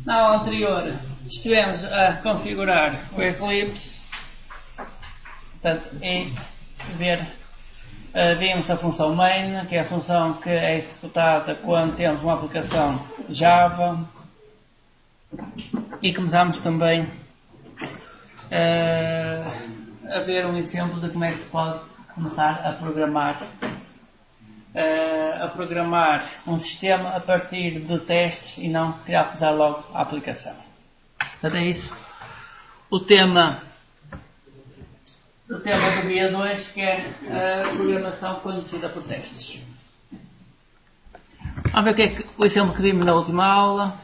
Na aula anterior estivemos a configurar o Eclipse, portanto, e vimos a função main, que é a função que é executada quando temos uma aplicação Java, e começámos também a ver um exemplo de como é que se pode começar a programar um sistema a partir de testes e não criar logo a aplicação. Portanto, é isso. O tema do dia 2, que é a programação conduzida por testes. Vamos ver o que é o exemplo que vimos na última aula.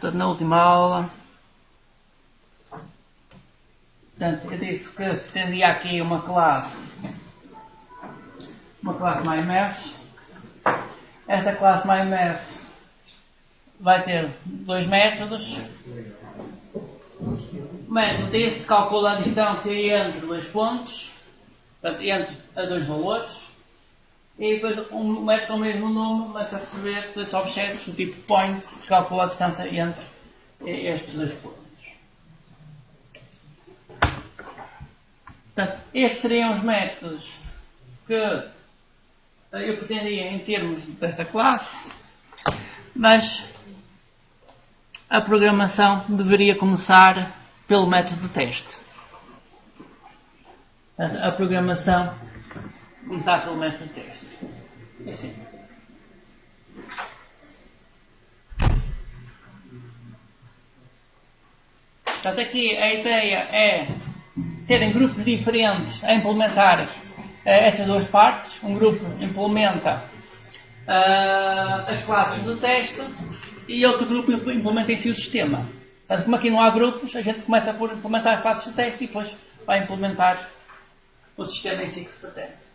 Portanto, eu disse que pretendia aqui uma classe MyMath. Esta classe MyMath vai ter dois métodos. O método este calcula a distância entre dois pontos, portanto, entre a dois valores, e depois um método com o mesmo número vai receber dois objetos do tipo point, que calcula a distância entre estes dois pontos. Portanto, estes seriam os métodos que eu pretendia em termos desta classe, mas a programação deveria começar pelo método de teste. Portanto, a programação começar pelo método de teste. É assim. Portanto, aqui a ideia é serem grupos diferentes a implementar essas duas partes. Um grupo implementa as classes de teste e outro grupo implementa em si o sistema. Portanto, como aqui não há grupos, a gente começa por implementar as classes de teste e depois vai implementar o sistema em si que se pretende.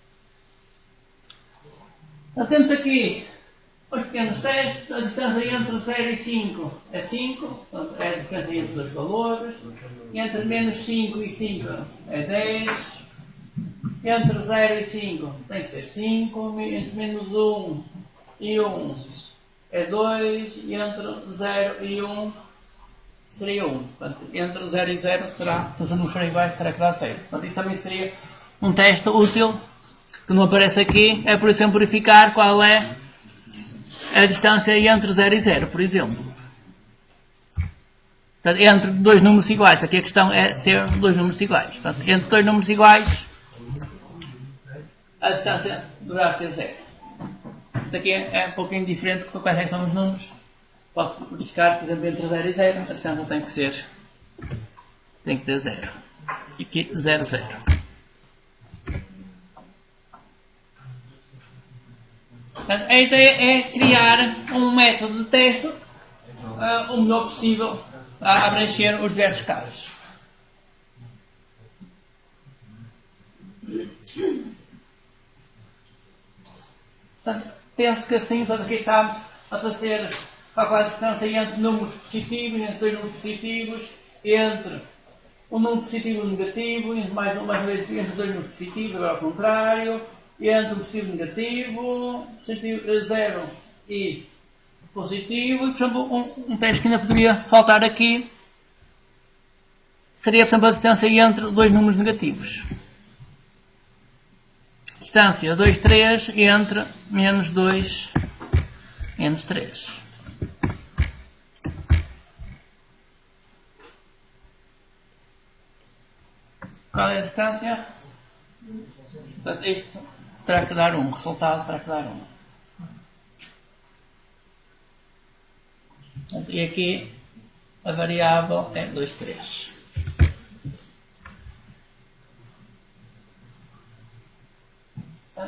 Então, temos aqui os pequenos testes. A distância entre 0 e 5 é 5, portanto é a diferença entre dois valores. Entre menos 5 e 5 é 10. Entre 0 e 5 tem que ser 5. Entre menos 1 e 1 é 2. E entre 0 e 1 seria 1. Portanto, entre 0 e 0 será, se os números forem iguais, terá que dar 0. Portanto, isto também seria um teste útil, que não aparece aqui. É, por exemplo, verificar qual é a distância entre 0 e 0, por exemplo. Portanto, entre dois números iguais. Aqui a questão é ser dois números iguais. Portanto, entre dois números iguais, a distância deverá ser 0. Isto aqui é um pouquinho diferente porque quais são os números. Posso verificar, por exemplo, entre 0 e 0, a distância tem que ter 0. E aqui 0, 0. Portanto, a ideia é criar um método de teste o melhor possível a abranger os diversos casos. Portanto, penso que assim, aqui estamos a fazer calcular a distância entre números positivos, entre dois números positivos, entre um número positivo e um negativo, entre mais uma vez entre dois números positivos, agora ao contrário, entre um positivo e negativo, positivo 0 e positivo. E, por exemplo, um teste que ainda poderia faltar aqui seria, por exemplo, a distância entre dois números negativos. Distância 2, 3 entre menos 2, menos 3. Qual é a distância? Portanto, isto terá que dar 1. O resultado terá que dar 1. Portanto, e aqui a variável é 2, 3.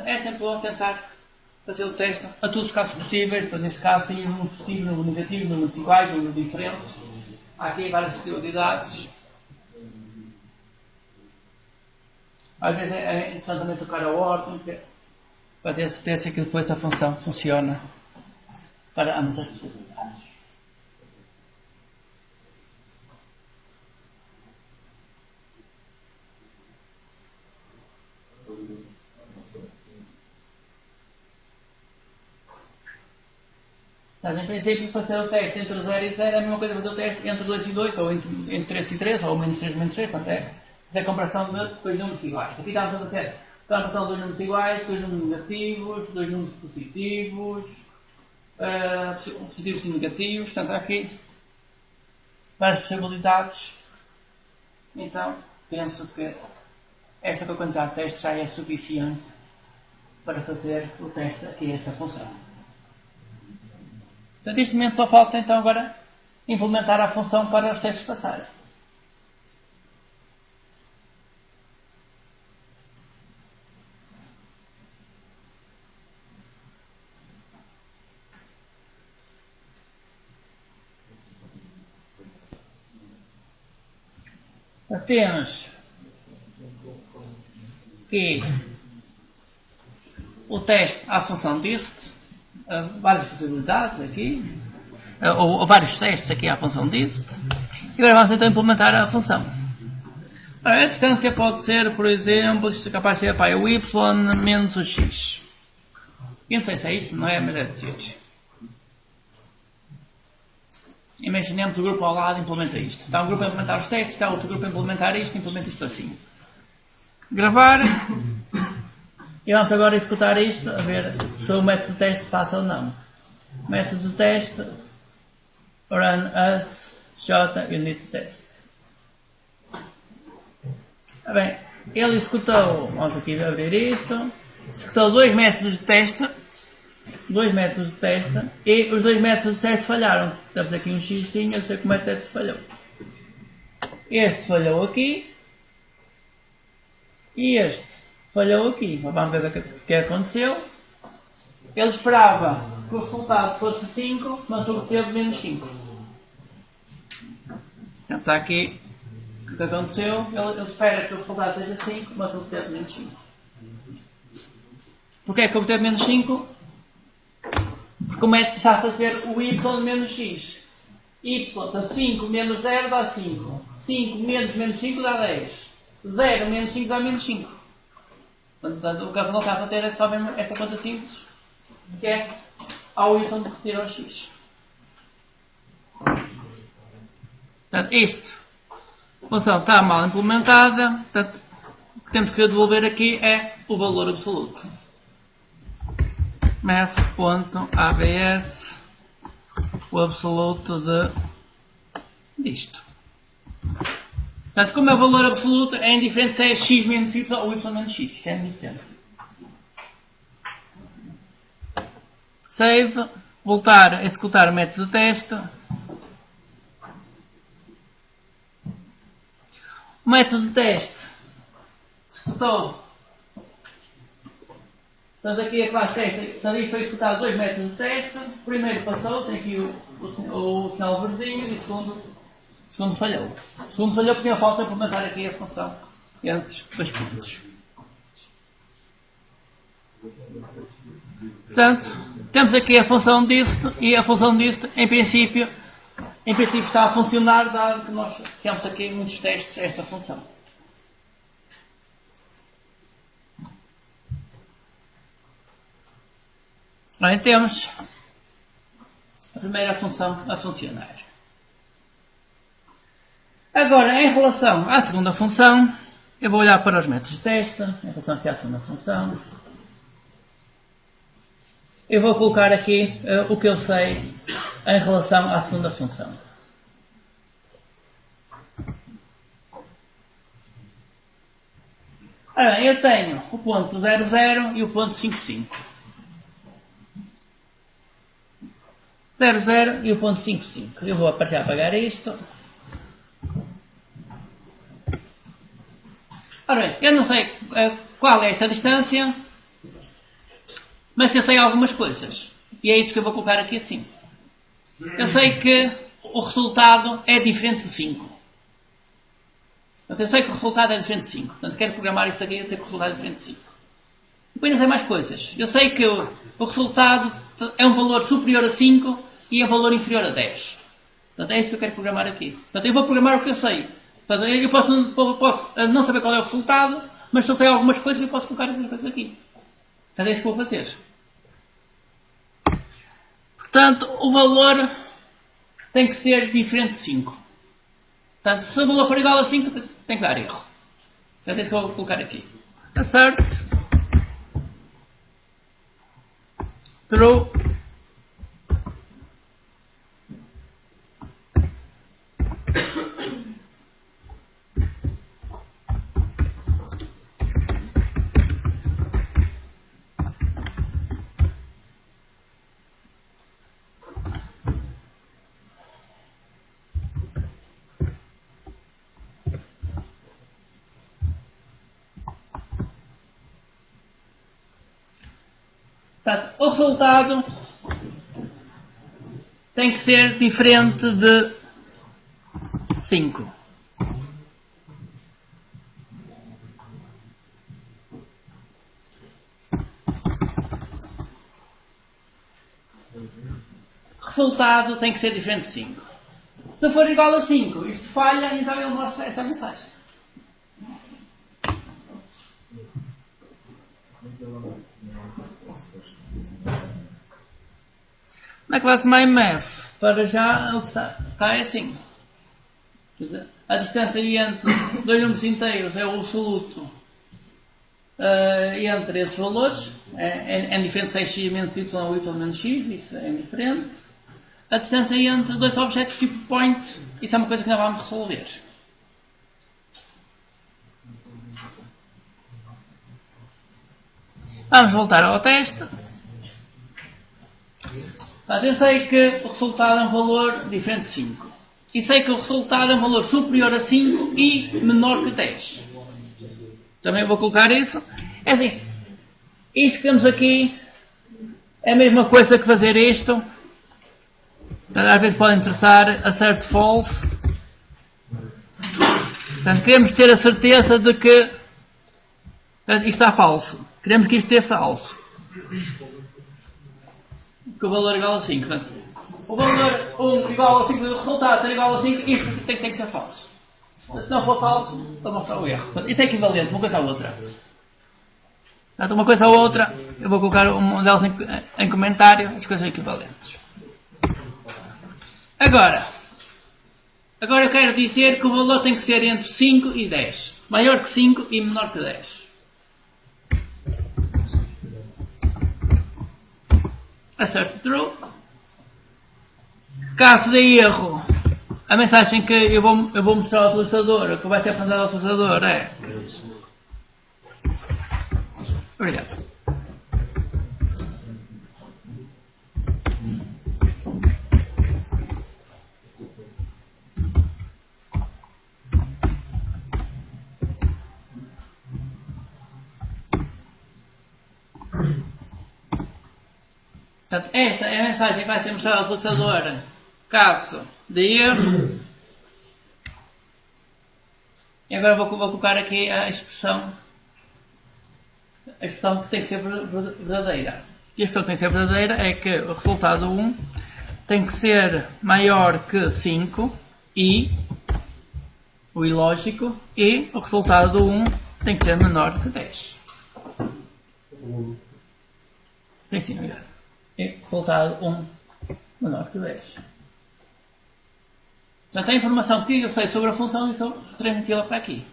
É sempre bom tentar fazer o teste a todos os casos possíveis. Portanto, nesse caso, tem número positivo, número negativo, números iguais, números diferentes. Há aqui várias possibilidades. Às vezes é interessante também tocar a ordem, para ter certeza que depois a função funciona para ambas as possibilidades. Mas, em princípio, fazer o teste entre 0 e 0 é a mesma coisa que fazer o teste entre 2 e 2, ou entre 3 e 3, ou menos 3 e menos 3, portanto é a comparação de dois números iguais. Aqui estamos a fazer a comparação de dois números iguais, dois números negativos, dois números positivos, positivos e negativos, portanto há aqui várias possibilidades. Então, penso que esta quantidade de testes já é suficiente para fazer o teste aqui a esta função. Então, neste momento só falta então agora implementar a função para os testes passarem. Temos aqui o teste à função dist, várias possibilidades aqui, ou vários testes aqui à função dist, e agora vamos então implementar a função. A distância pode ser, por exemplo, isto é capaz de ser o y menos o x. Eu não sei se é isso, não é? Mas é de ser. Imaginemos o grupo ao lado implementa isto. Está um grupo a implementar os testes, está outro grupo a implementar isto, implementa isto assim. Gravar. E vamos agora executar isto, a ver se o método de teste passa ou não. Método de teste, run as unit test. Bem, ele executou, vamos aqui abrir isto, executou dois métodos de teste, e os dois métodos de teste falharam. Temos aqui um x, eu sei como é que este falhou. Este falhou aqui, e este falhou aqui. Vamos ver o que aconteceu. Ele esperava que o resultado fosse 5, mas obteve menos 5. Então está aqui o que aconteceu. Ele espera que o resultado seja 5, mas obteve menos 5. Porquê é que obteve menos 5? Porque o método está a fazer o y menos x. Y, portanto 5 menos 0 dá 5. 5 menos 5 dá 10. 0 menos 5 dá menos 5. Portanto, o que ele está a fazer é só mesmo esta conta simples, que é ao y retira o x. Portanto, isto, a função está mal implementada, portanto, o que temos que devolver aqui é o valor absoluto. math.abs, o absoluto disto. Portanto, como é o valor absoluto, é indiferente se é x menos y ou y menos x. Isso é indiferente. Save. Voltar a executar o método de teste. O método de teste executou. Portanto, aqui a classe teste. Portanto, isto foi executar dois métodos de teste. O primeiro passou, tem aqui o sinal verdinho, e o segundo falhou. O segundo falhou porque tinha falta de implementar aqui a função entre dois pontos. Portanto, temos aqui a função dist, e a função dist, em princípio está a funcionar, dado que nós temos aqui muitos testes a esta função. Bem, temos a primeira função a funcionar. Agora, em relação à segunda função, eu vou olhar para os métodos de teste, em relação aqui à segunda função. Eu vou colocar aqui o que eu sei em relação à segunda função. Ora bem, eu tenho o ponto 00 e o ponto 55. 00 e o ponto 55. Eu vou apagar isto. Ora bem, eu não sei qual é esta distância, mas eu sei algumas coisas. E é isso que eu vou colocar aqui assim. Eu sei que o resultado é diferente de 5. Portanto, eu sei que o resultado é diferente de 5. Portanto, quero programar isto aqui a ter que o resultado é diferente de 5. Depois eu sei mais coisas. Eu sei que o resultado é um valor superior a 5 e é um valor inferior a 10. Portanto, é isso que eu quero programar aqui. Portanto, eu vou programar o que eu sei. Portanto, eu posso não saber qual é o resultado, mas se eu sei algumas coisas, eu posso colocar essas coisas aqui. Portanto, é isso que vou fazer. Portanto, o valor tem que ser diferente de 5. Portanto, se o valor for igual a 5, tem que dar erro. Portanto, é isso que eu vou colocar aqui. Assert true Portanto, o resultado tem que ser diferente de 5. O resultado tem que ser diferente de 5. Se for igual a 5, isto falha, então ele mostra esta mensagem. Na classe MyMath, para já o que está é assim. A distância entre dois números inteiros é o absoluto entre esses valores. É diferente se é x menos y ou y menos x, isso é diferente. A distância entre dois objetos tipo point, isso é uma coisa que nós vamos resolver. Vamos voltar ao teste. Eu sei que o resultado é um valor diferente de 5. E sei que o resultado é um valor superior a 5 e menor que 10. Também vou colocar isso. É assim, isto que temos aqui é a mesma coisa que fazer isto. Às vezes pode interessar assert false. Portanto, queremos ter a certeza de que isto está falso. Queremos que isto esteja falso. Que o valor é igual a 5. Portanto, o valor 1 igual a 5, o resultado ser igual a 5, isto tem que ser falso. Se não for falso, vou mostrar o erro. Portanto, isto é equivalente, uma coisa à outra. Portanto, uma coisa à outra, eu vou colocar um delas em comentário, as coisas equivalentes. Agora eu quero dizer que o valor tem que ser entre 5 e 10. Maior que 5 e menor que 10. Assert true. Caso de erro, a mensagem que eu vou mostrar ao utilizador, que vai ser apresentada ao utilizador é... Obrigado. Portanto, esta é a mensagem que vai ser mostrada ao utilizador caso de erro. E agora vou colocar aqui a expressão que tem que ser verdadeira. E a expressão que tem que ser verdadeira é que o resultado 1 tem que ser maior que 5 e o ilógico, e o resultado do 1 tem que ser menor que 10. Sim, obrigado. E o resultado 1 menor que 10. Já tem a informação que eu sei sobre a função e estou a transmiti-la para aqui.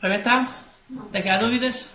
Agora está? Daqui há dúvidas?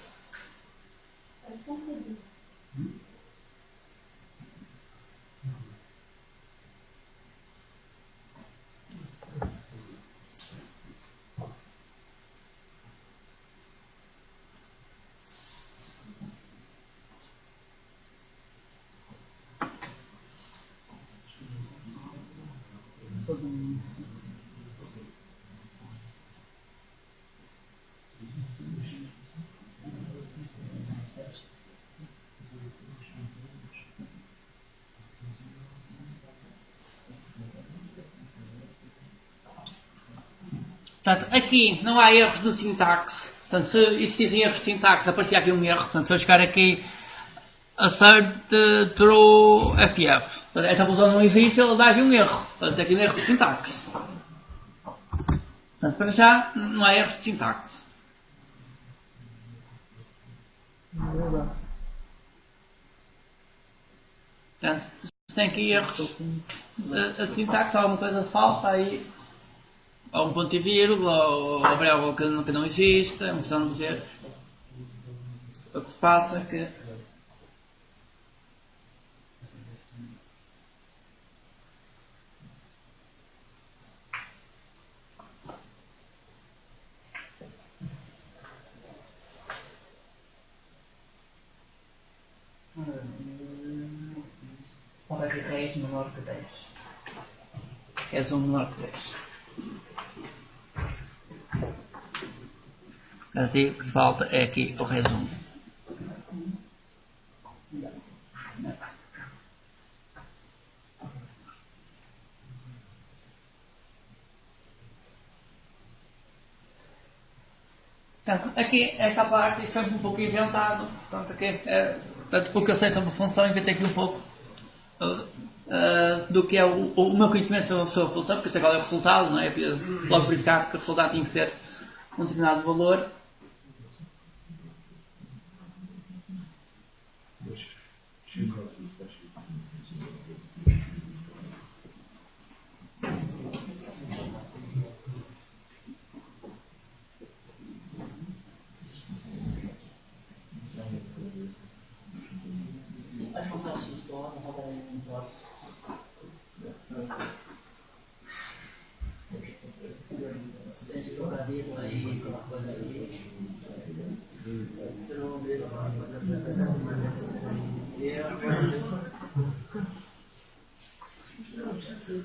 Portanto, aqui não há erros de sintaxe. Portanto, se existissem erros de sintaxe, aparecia aqui um erro. Portanto, se eu chegar aqui assert true FF. Portanto, esta função não existe, ele dá aqui um erro. Portanto, aqui um erro de sintaxe. Portanto, para já, não há erros de sintaxe. Portanto, se tem aqui erros de sintaxe, alguma coisa falta aí, ou um ponto e vírgula, ou algo que não existe, é uma questão de ver o que se passa. Qual é que é 10 menor que 10? És um menor que 10. Aqui o que se falta é aqui o resumo. Portanto, aqui esta parte é sempre um pouco inventado. Portanto, aqui, porque eu sei sobre a função, inventei aqui um pouco do que é o meu conhecimento sobre a função, porque eu sei qual é o resultado, não é? Logo verificar que o resultado tinha que ser um determinado valor.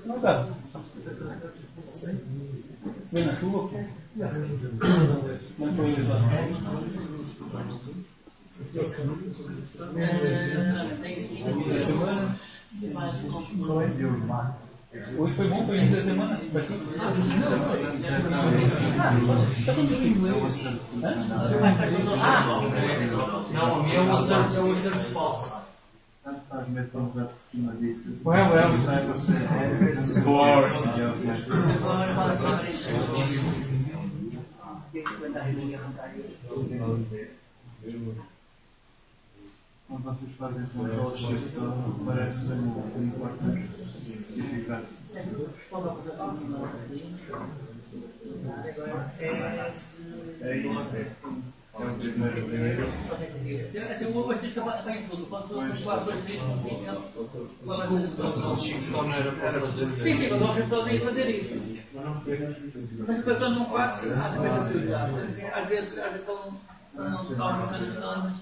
Não dá. Vem na chuva, pô. Não foi isso. Hoje foi bom, foi início da semana. Não, a minha é um acerto falso. Quando vocês fazem controles, parece ser um importante significado. É isso. É o primeiro. Hoje tens que apanhar tudo. Quando quatro coisas disto, sim, sim, mas nós estamos a fazer isso. Mas depois quando não faz, há expectativa. Às vezes são não se calma coisas todas.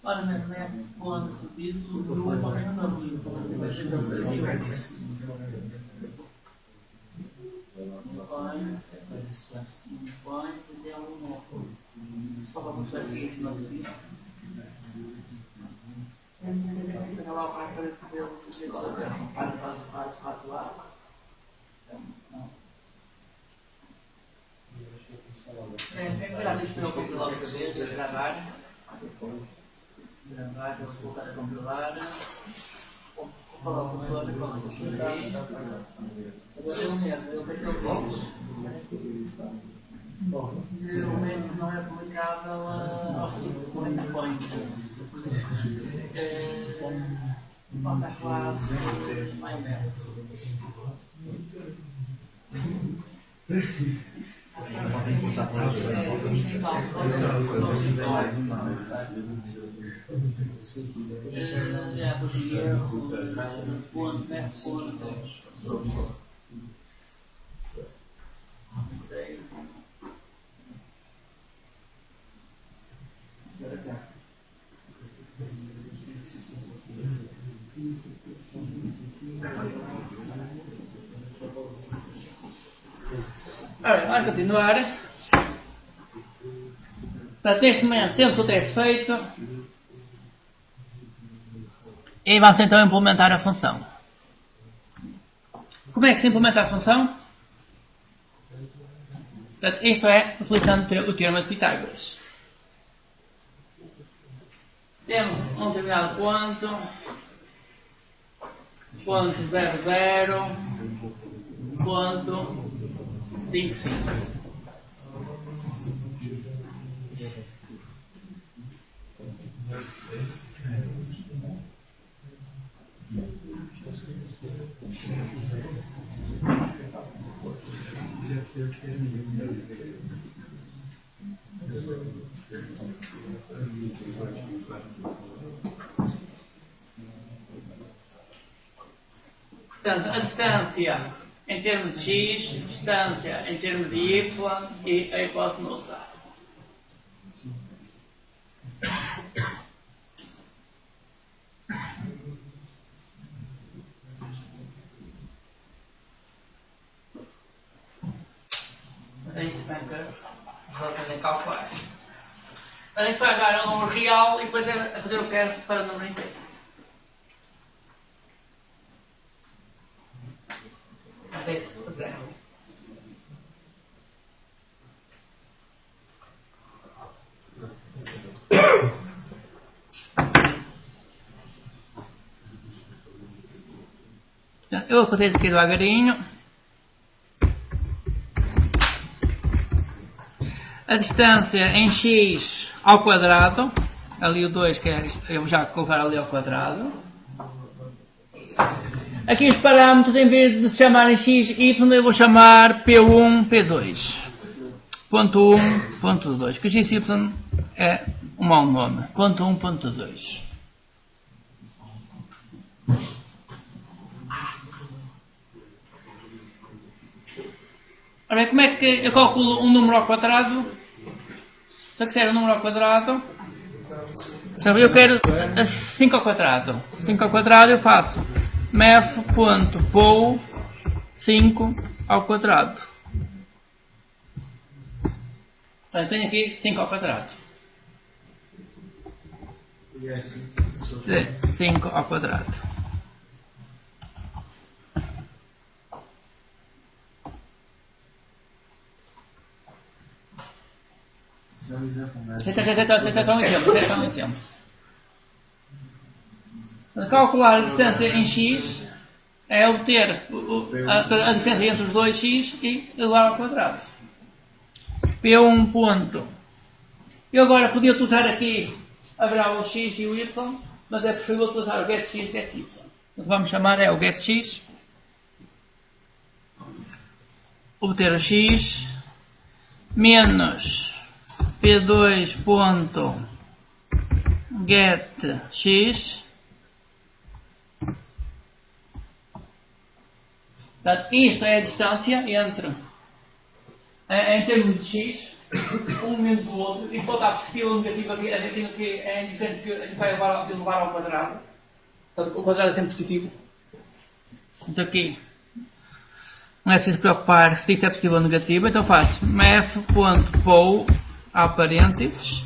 Ora, na internet, quando se diz, não é qualquer coisa. Só para mostrar que isso não existe. Tem lá o pai para dizer qual é o pai lá. É melhor isto não compilar outra vez, gravar. Gravar, eu vou colocar a compilar. Vou falar com o professor e vamos compilar. Agora é um erro, eu tenho que o método não é aplicável aos tipos de endpoint. Falta a classe mais métodos. Ora, vamos continuar. Portanto, neste momento temos o teste feito. E vamos então implementar a função. Como é que se implementa a função? Portanto, isto é utilizando o teorema de Pitágoras. Temos um determinado ponto 00, ponto 55. Portanto, a distância em termos de x, distância em termos de y e a hipotenusa. É isso que vou aprender a calcular. A gente vai dar um número real e depois é fazer o cast para o número inteiro. Até isso que se puder. Eu vou fazer isso aqui devagarinho. A distância em x ao quadrado, ali o 2 que é, eu vou já colocar ali ao quadrado. Aqui os parâmetros, em vez de se chamarem x, y, eu vou chamar P1, P2. Ponto 1, ponto 2, que x, y é um mau nome. Ponto 1, ponto 2. Ora bem, como é que eu calculo um número ao quadrado? Se eu quiser um número ao quadrado, eu quero 5 ao quadrado. 5 ao quadrado eu faço math.pow 5 ao quadrado. Então tenho aqui 5 ao quadrado. 5 ao quadrado. Isso é só um exemplo. Calcular a distância em x é obter a diferença entre os dois x e elevar ao quadrado. P1 ponto. Eu agora podia utilizar aqui haverá o x e o y, mas é preferível utilizar o getx e gety. O que vamos chamar é o getx. Obter o x menos P2 ponto getx. Portanto, isto é a distância entre, em termos de x, um momento do outro, e pode estar positivo ou negativo aqui é indiferente que a gente vai levar ao quadrado. Portanto, o quadrado é sempre positivo. Então aqui não é preciso preocupar se isto é positivo ou negativo, então faço math.pow a parênteses,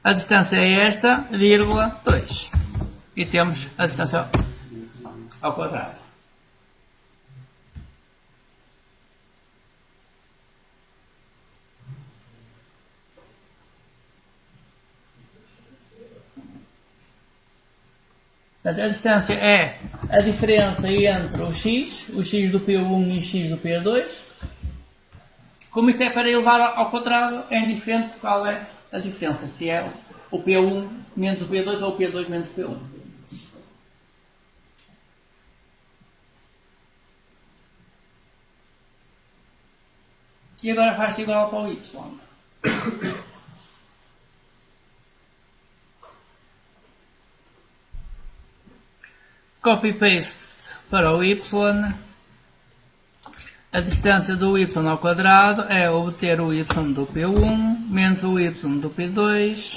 a distância é esta, vírgula 2, e temos a distância ao quadrado. Portanto, a distância é a diferença entre o x do P1 e o x do P2. Como isto é para elevar ao quadrado, é indiferente qual é a diferença, se é o P1 menos o P2 ou o P2 menos o P1. E agora faz-se igual para o y. Copy-paste para o y. A distância do y ao quadrado é obter o y do P1 menos o y do P2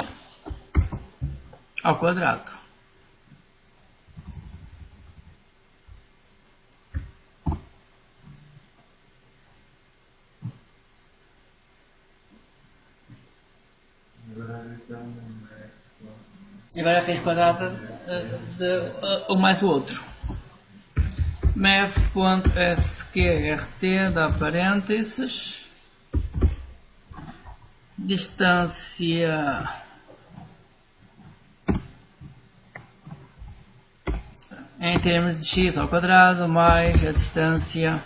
ao quadrado. Agora é a raiz quadrada de um mais o outro. Mef.sqrt, dá parênteses, distância em termos de x ao quadrado mais a distância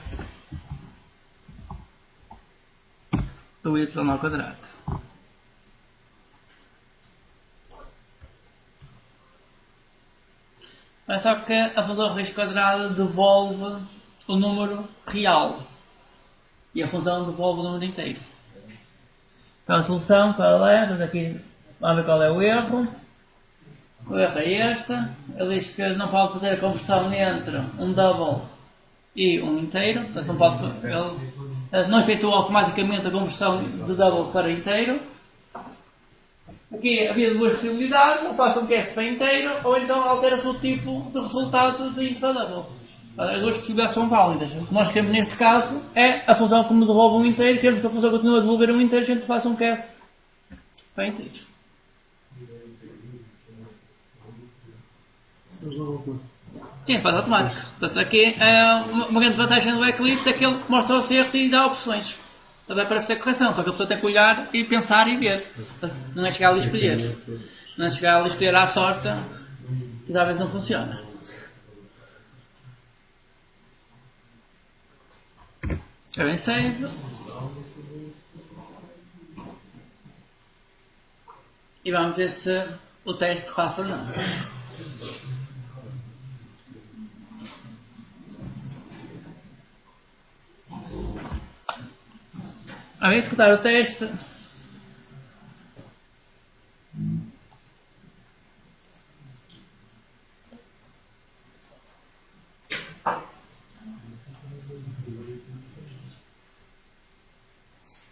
do y ao quadrado. Mas só que a função raiz quadrada devolve o número real e a função devolve o número inteiro. Então a solução qual é? Então, aqui, vamos ver qual é o erro. O erro é este. Ele diz que não pode fazer a conversão entre um double e um inteiro. Portanto, não pode, ele não efetua automaticamente a conversão de double para inteiro. Aqui havia duas possibilidades, ou faça um cast para inteiro, ou então altera-se o tipo de resultado de int para double. As duas possibilidades são válidas. O que nós temos neste caso é a função que me devolve um inteiro, queremos que a função continue a devolver um inteiro, a gente faça um cast para inteiro. Sim, faz automático. Portanto, aqui uma grande vantagem do Eclipse é que ele mostra os erros e dá opções. Também para fazer correção, só que a pessoa tem que olhar e pensar e ver. Não é chegar ali e escolher. Não é chegar ali e escolher à sorte, que às vezes não funciona. É bem save. E vamos ver se o teste passa ou não. A executar o teste.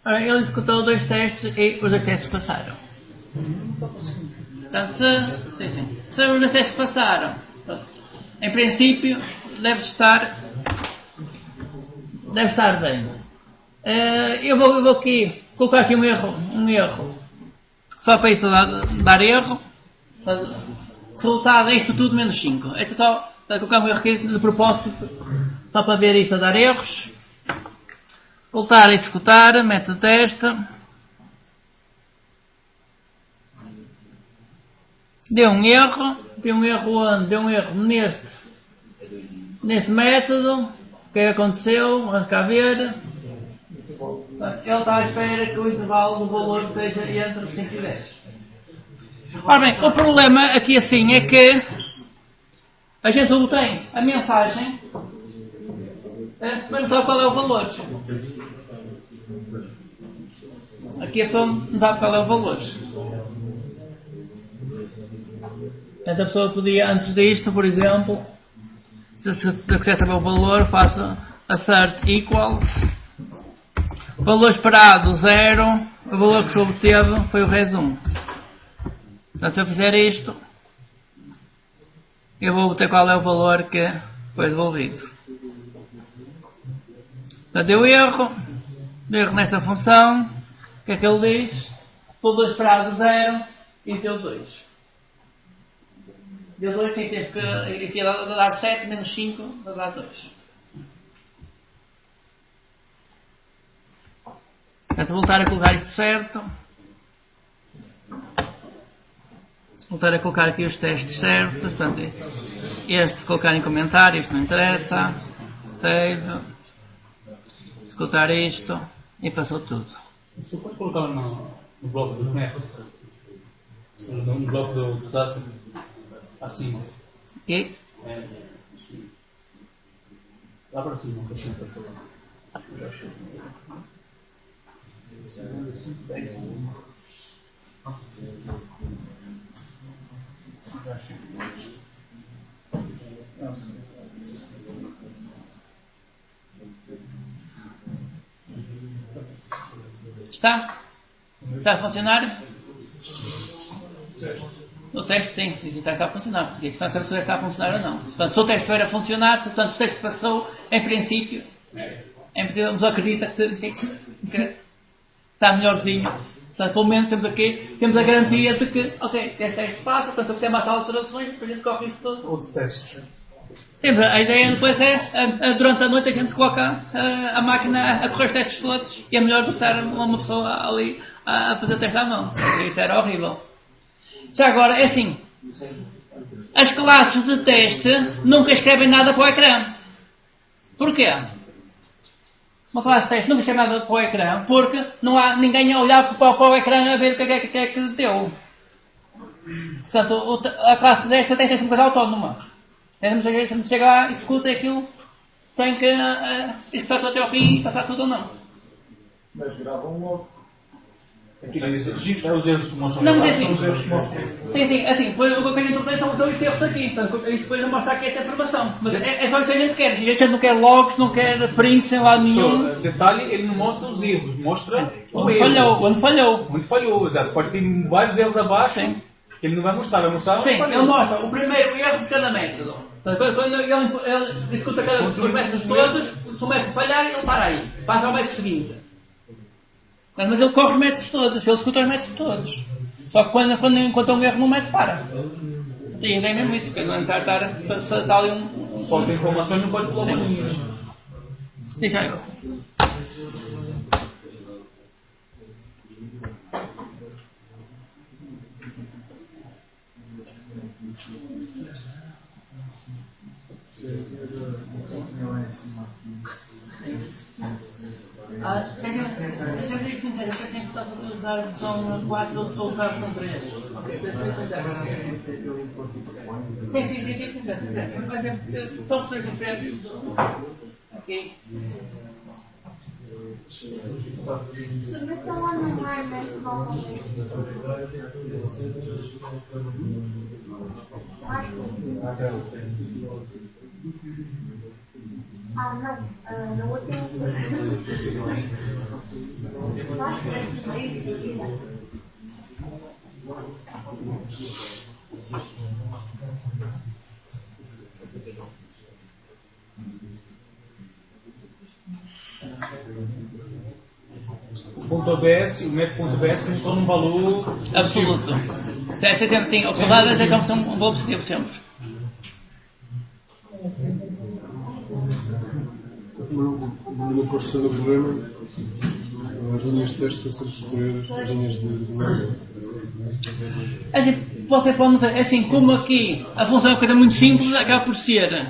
Ora, ele executou dois testes e os dois testes passaram. Portanto, se os dois testes passaram, em princípio deve estar bem. Eu vou aqui colocar aqui um erro só para isto dar erro. O resultado é isto tudo menos 5. Este só para colocar um erro aqui de propósito só para ver isto a dar erros. Voltar a executar, método teste. Deu um erro onde? Deu um erro neste método. O que é que aconteceu? Vamos cá ver. Ele está à espera que o intervalo do valor seja entre 5 e 10. Ora bem, o problema aqui assim é que a gente obtém a mensagem, mas não sabe qual é o valor. Aqui a pessoa não sabe qual é o valor. Portanto, a pessoa podia, antes disto, por exemplo, se eu quiser saber o valor, faço assert equals. O valor esperado 0, o valor que se obteve foi o res 1. Portanto, se eu fizer isto, eu vou obter qual é o valor que foi devolvido. Portanto, deu erro nesta função. O que é que ele diz? O valor esperado 0 e deu 2. Deu 2, sim, teve que isto ia dar 7 menos 5, vai dar 2. Portanto, voltar a colocar isto certo. Voltar a colocar aqui os testes certos. Portanto, este colocar em comentário, isto não interessa. Save. Executar isto. E passou tudo. Você pode colocar no bloco do Maps? No bloco do Task acima. E? Lá para cima, por favor. Está? Está a funcionar? O teste sim, está a funcionar. Porque a questão é se o teste está a funcionar ou não. Portanto, se o teste estiver a funcionar, portanto, o teste passou, em princípio, nos acredita que está melhorzinho Portanto, pelo menos temos a garantia de que, ok, este teste passa, portanto, se eu fizer mais alterações, depois a gente corre isso tudo. Outro teste. Sempre, a ideia depois é, durante a noite a gente coloca a máquina a correr os testes todos e é melhor do que estar uma pessoa ali a fazer teste à mão. Isso era horrível. Já agora, é assim, as classes de teste nunca escrevem nada para o ecrã. Porquê? Uma classe de teste nunca escreve nada para o ecrã porque não há ninguém a olhar para o ecrã a ver o que é que deu. Portanto, a classe de teste tem que ser uma coisa autónoma. A gente chega lá e escuta aquilo, tem que escutar tudo até ao fim e passar tudo ou não. Mas gravam logo. Aqui não existe registro, é os erros que mostram. Não, mas é assim. São os erros que mostram. Sim, assim, depois o que a gente tem são os erros aqui, portanto, isto depois não mostra aqui esta informação. Mas é só isso que a gente quer, a gente não quer logs, não quer prints sem lado nenhum. Detalhe, ele não mostra os erros, mostra o Onde erro. falhou. Onde falhou, exato. Pode ter vários erros abaixo, que ele não vai mostrar onde Sim, falhou. ele mostra o primeiro erro de cada método. Portanto, quando ele escuta os métodos todos, se o método falhar, ele para aí. Passa ao método seguinte. Mas ele corre os métodos todos, ele escuta os métodos todos. Só que quando encontra um erro no método, para. E ainda é mesmo isso, porque não estar a ali um... Falta informações, não pode pular uma linha. Sim, já eu. Deixa eu ver se eu sempre estou a utilizar a versão 4 ou usar a versão 3. Sim. São versões diferentes. Ok. Submetam lá no WordPress não. No último. O ponto OBS, o método.bs estou num valor Absoluto. Sim, o soldado é sempre um valor positivo sempre. Na construção do programa, as linhas de teste são superiores às linhas de demanda. Assim, você pode não ser, assim, como aqui a função é uma coisa muito simples, acaba por ser.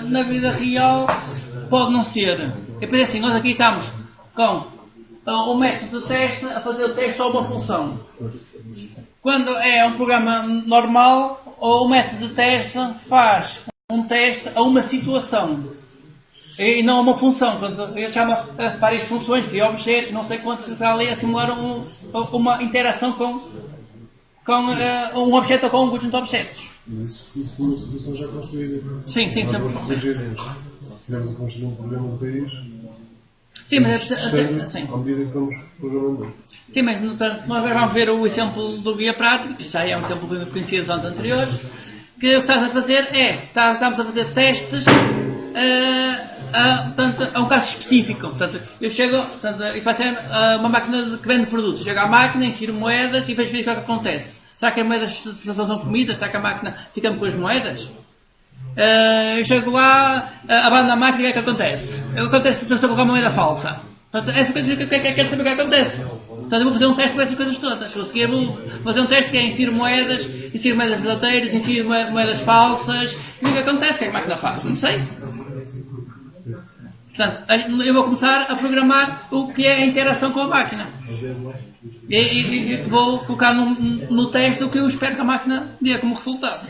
Na vida real, pode não ser. E depois assim, nós aqui estamos com o método de teste a fazer o teste só a uma função. Quando é um programa normal, o método de teste faz um teste a uma situação. E não a uma função. Portanto, ele chama várias funções de objetos, não sei quantos, está ali a simular uma interação com um objeto ou com um conjunto de objetos. Isso foi uma solução já construída. Sim. Nós vamos corrigir isto. Se estivermos a construir um programa no país, Sim, mas assim. à medida que vamos programando. Sim, mas nós agora vamos ver o exemplo do guia prático, que já é um exemplo conhecido dos anos anteriores, que o que estamos a fazer estamos a fazer testes a um caso específico. Portanto, eu chego e faço uma máquina que vende produtos. Chego à máquina, insiro moedas e vejo o que acontece. Será que as moedas são comidas? Será que a máquina fica-me com as moedas? Eu chego lá, abandono a máquina e o que é que acontece? Acontece se eu estou com uma moeda falsa. Portanto, essa coisa que eu quero saber o que acontece. Portanto, eu vou fazer um teste com essas coisas todas. Vou fazer um teste que é insiro moedas verdadeiras, insiro moedas falsas. E o que acontece? O que é que a máquina faz? Não sei. Portanto, eu vou começar a programar o que é a interação com a máquina. E vou colocar no teste o que eu espero que a máquina dê como resultado.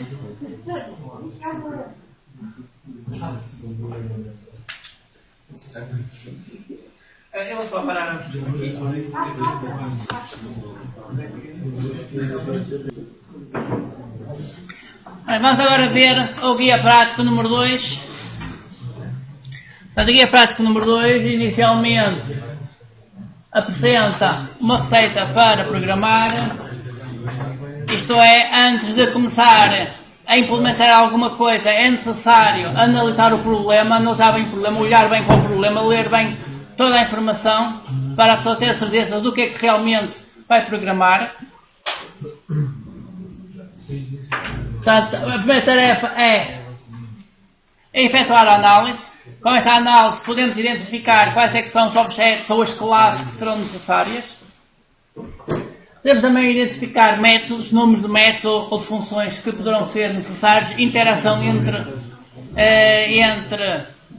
Eu vou só parar aqui. Vamos agora ver o guia prático número 2. O guia prático número 2 inicialmente apresenta uma receita para programar. Isto é, antes de começar a implementar alguma coisa é necessário analisar o problema, olhar bem para o problema, olhar bem para o problema, ler bem toda a informação para a pessoa ter a certeza do que é que realmente vai programar. Portanto, a primeira tarefa é efetuar a análise. Com esta análise podemos identificar quais é que são os objetos ou as classes que serão necessárias. Podemos também identificar métodos, números de método ou de funções que poderão ser necessários, interação entre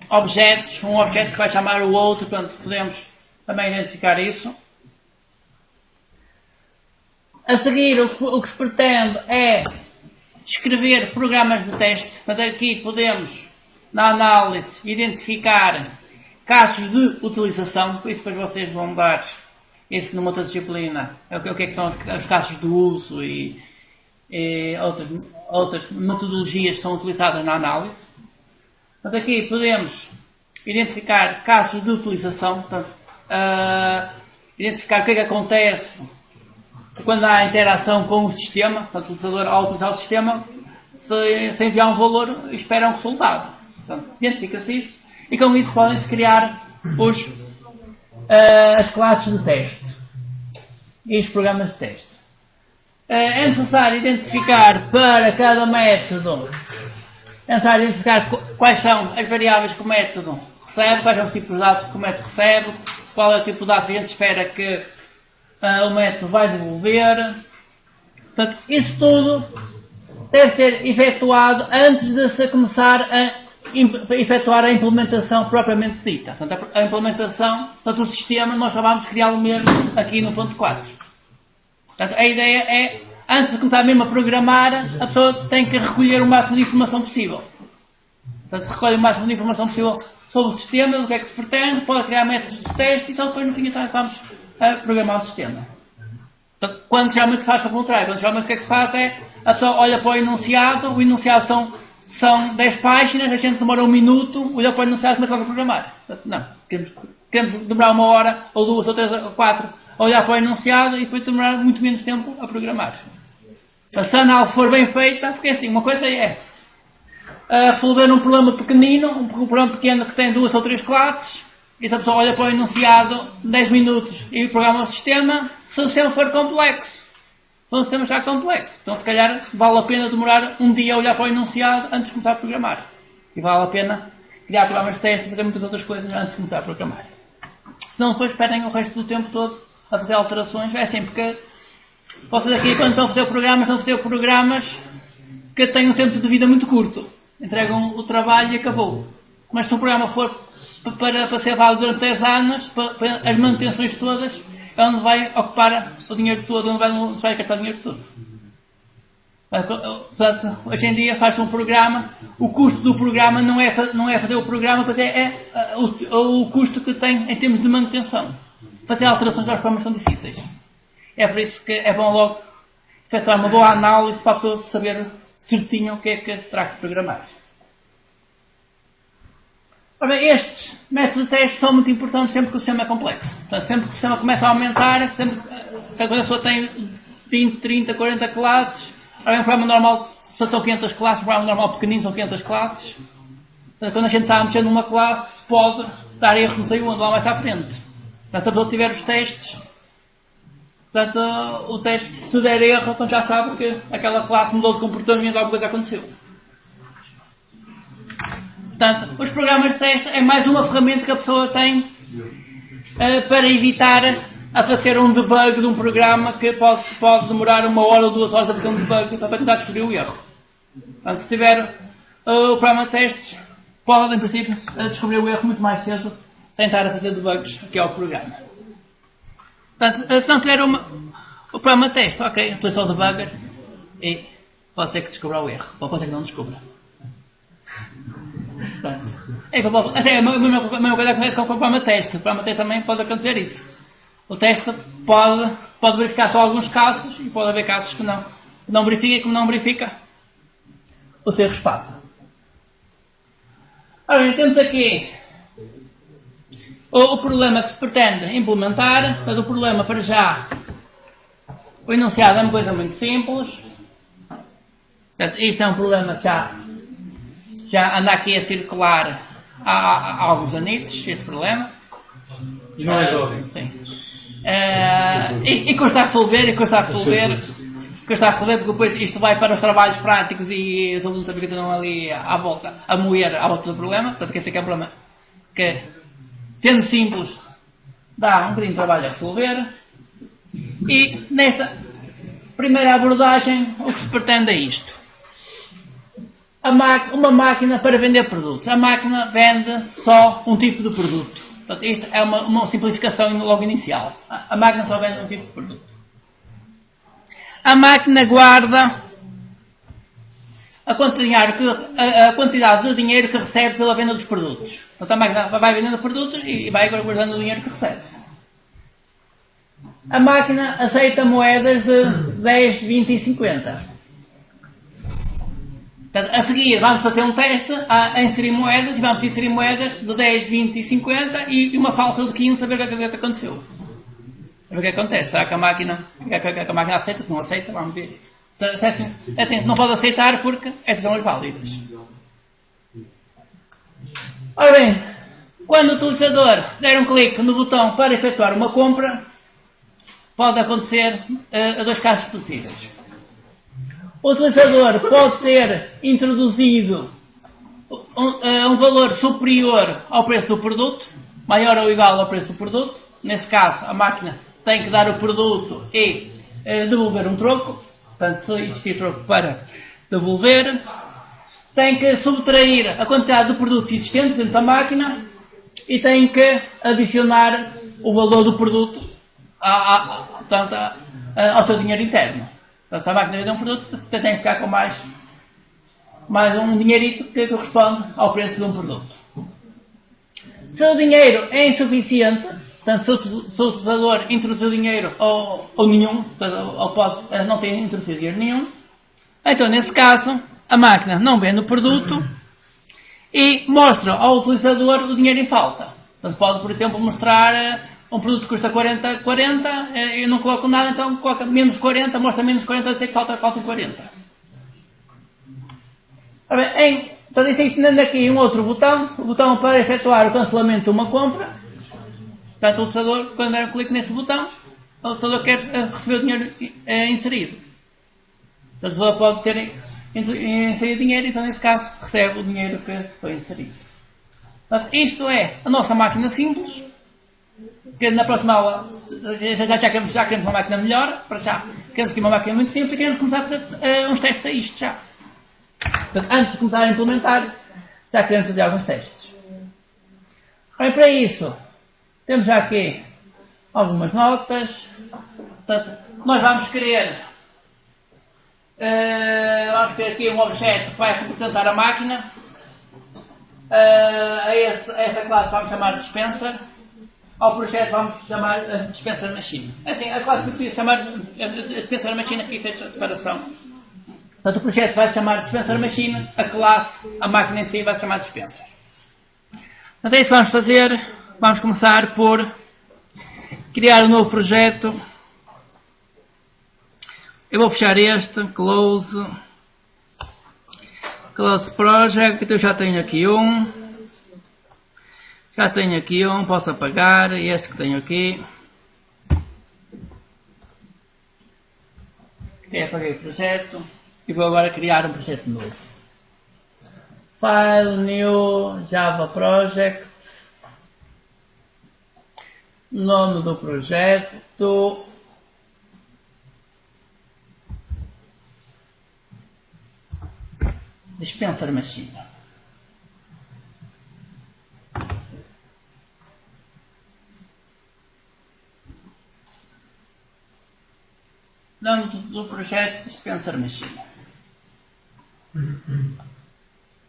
objetos, um objeto que vai chamar o outro, portanto podemos também identificar isso. A seguir, o que se pretende é escrever programas de teste. Portanto, aqui podemos, na análise, identificar casos de utilização, por isso depois vocês vão dar isso numa outra disciplina, o que é que são os casos de uso e outras metodologias que são utilizadas na análise. Portanto, aqui podemos identificar casos de utilização, portanto, identificar o que é que acontece quando há interação com o sistema, portanto, o utilizador, ao utilizar o sistema, se enviar um valor, espera um resultado. Portanto, identifica-se isso e com isso podem-se criar as classes de teste e os programas de teste. É necessário identificar para cada método, quais são as variáveis que o método recebe, quais são os tipos de dados que o método recebe, qual é o tipo de dados que a gente espera que o método vai devolver. Portanto, isso tudo deve ser efetuado antes de se começar a efetuar a implementação propriamente dita. Portanto, a implementação, portanto, o sistema, nós vamos criá-lo mesmo aqui no ponto 4. Portanto, a ideia é, antes de começar mesmo a programar, a pessoa tem que recolher o máximo de informação possível. Portanto, recolhe o máximo de informação possível sobre o sistema, do que é que se pretende, pode criar métodos de teste e então depois no fim vamos a programar o sistema. Portanto, quando geralmente se faz ao contrário, quando geralmente o que é que se faz é, a pessoa olha para o enunciado são 10 páginas, a gente demora 1 minuto, olha para o enunciado e começa a programar. Portanto, não, queremos demorar 1 hora, ou 2, ou 3, ou 4, a olhar para o enunciado e depois demorar muito menos tempo a programar. Portanto, se a análise for bem feita, porque assim, uma coisa é resolver um problema pequenino, um problema pequeno que tem 2 ou 3 classes, e se a pessoa olha para o enunciado 10 minutos e programa o sistema, se o sistema for complexo, então o sistema já é complexo. Então se calhar vale a pena demorar um dia a olhar para o enunciado antes de começar a programar. E vale a pena criar programas de teste e fazer muitas outras coisas antes de começar a programar. Senão depois perdem o resto do tempo todo a fazer alterações. É assim, porque vocês aqui quando estão a fazer programas que têm um tempo de vida muito curto. Entregam o trabalho e acabou. Mas se o programa for para ser válido durante 10 anos, para as manutenções todas, é onde vai ocupar o dinheiro todo, onde vai gastar o dinheiro todo. Portanto, hoje em dia faz-se um programa, o custo do programa não é fazer o programa, mas é o custo que tem em termos de manutenção. Fazer alterações aos programas são difíceis. É por isso que é bom logo efetuar uma boa análise para a pessoa saber certinho o que é que terá que programar. Ora, estes métodos de teste são muito importantes sempre que o sistema é complexo. Portanto, sempre que o sistema começa a aumentar, sempre que a pessoa tem 20, 30, 40 classes, ora, um programa normal, se são 500 classes, um programa normal pequenino são 500 classes. Portanto, quando a gente está a mexer numa classe, pode dar erro não sei onde, lá mais à frente. Portanto, se a pessoa tiver os testes, portanto, o teste, se der erro, então já sabe que aquela classe mudou de comportamento, alguma coisa aconteceu. Portanto, os programas de teste é mais uma ferramenta que a pessoa tem para evitar a fazer um debug de um programa que pode demorar 1 hora ou 2 horas a fazer um debug para tentar descobrir o erro. Portanto, se tiver o programa de testes, pode, em princípio, descobrir o erro muito mais cedo sem estar a fazer debugs aqui ao programa. Portanto, se não tiver o programa de teste, ok, utiliza o debugger e pode ser que descubra o erro, ou pode ser que não descubra. Até a mesma coisa acontece com o programa de teste. O programa de teste também pode acontecer isso. O teste pode verificar só alguns casos e pode haver casos que não verifica e como não verifica, os erros passam. Ora, temos aqui o problema que se pretende implementar. Portanto, o problema para já, o enunciado é uma coisa muito simples. Portanto, isto é um problema que já anda aqui a circular há alguns anitos, este problema. E não resolve. Sim. E custa a resolver, porque depois isto vai para os trabalhos práticos e os alunos também estão ali à volta, a moer à volta do problema. Portanto, que esse é que é o problema. Que, sendo simples, dá um bocadinho de trabalho a resolver. E nesta primeira abordagem, o que se pretende é isto. Uma máquina para vender produtos. A máquina vende só um tipo de produto. Portanto, isto é uma simplificação logo inicial. A máquina só vende um tipo de produto. A máquina guarda a quantidade de dinheiro que recebe pela venda dos produtos. Portanto, a máquina vai vendendo produtos e vai guardando o dinheiro que recebe. A máquina aceita moedas de 10, 20 e 50. Portanto, a seguir vamos fazer um teste a inserir moedas e vamos inserir moedas de 10, 20 e 50 e uma falsa de 15 a ver o que aconteceu. A ver o que acontece. Será que a máquina aceita? Se não aceita, vamos ver. É assim, não pode aceitar porque essas são as válidas. Ora bem, quando o utilizador der um clique no botão para efetuar uma compra, pode acontecer a dois casos possíveis. O utilizador pode ter introduzido um valor superior ao preço do produto, maior ou igual ao preço do produto. Nesse caso, a máquina tem que dar o produto e devolver um troco. Portanto, se existir troco para devolver, tem que subtrair a quantidade de produtos existentes dentro da máquina e tem que adicionar o valor do produto ao seu dinheiro interno. Portanto, se a máquina vende um produto, tem que ficar com mais um dinheirito que corresponde ao preço de um produto. Se o dinheiro é insuficiente, portanto, se o utilizador introduziu dinheiro ou nenhum, ou pode não ter introduzido dinheiro nenhum, então, nesse caso, a máquina não vende o produto e mostra ao utilizador o dinheiro em falta. Portanto, pode, por exemplo, mostrar um produto que custa 40, eu não coloco nada, então coloca menos 40, mostra menos 40, a dizer que falta 40. Então, existe aqui um outro botão, o botão para efetuar o cancelamento de uma compra. Portanto, o utilizador, quando der um clique neste botão, o utilizador quer receber o dinheiro inserido. Então, o utilizador pode ter inserido dinheiro, então, nesse caso, recebe o dinheiro que foi inserido. Portanto, isto é a nossa máquina simples, que na próxima aula já queremos uma máquina melhor, para já queremos aqui uma máquina muito simples e queremos começar a fazer uns testes a isto já. Portanto, antes de começar a implementar, já queremos fazer alguns testes. Bem, para isso, temos já aqui algumas notas. Portanto, nós vamos querer aqui um objeto que vai representar a máquina. A essa classe vamos chamar de dispenser. Ao projeto vamos chamar dispenser machine. Assim, a classe que eu podia chamar dispenser machine, aqui fez a separação. Portanto, o projeto vai se chamar dispenser machine, a classe, a máquina em si vai se chamar dispenser. Portanto, é isso que vamos fazer. Vamos começar por criar um novo projeto. Eu vou fechar este, close project, eu já tenho aqui um. Posso apagar, este que tenho aqui. Apaguei o projeto e vou agora criar um projeto novo. File, New, Java Project. Nome do projeto. Dispenser Machine. Nome do projeto Dispenser Machine.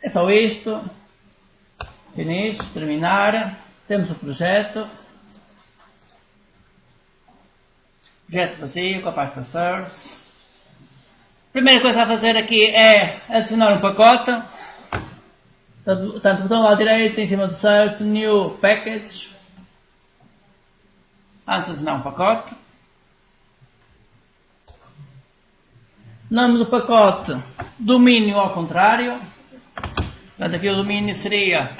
É só isto. Finish, terminar. Temos o projeto. Projeto vazio com a pasta source. Primeira coisa a fazer aqui é adicionar um pacote. Portanto, botão à direita em cima do source, new package. Antes de adicionar um pacote. Nome do pacote, domínio ao contrário. Portanto, aqui o domínio seria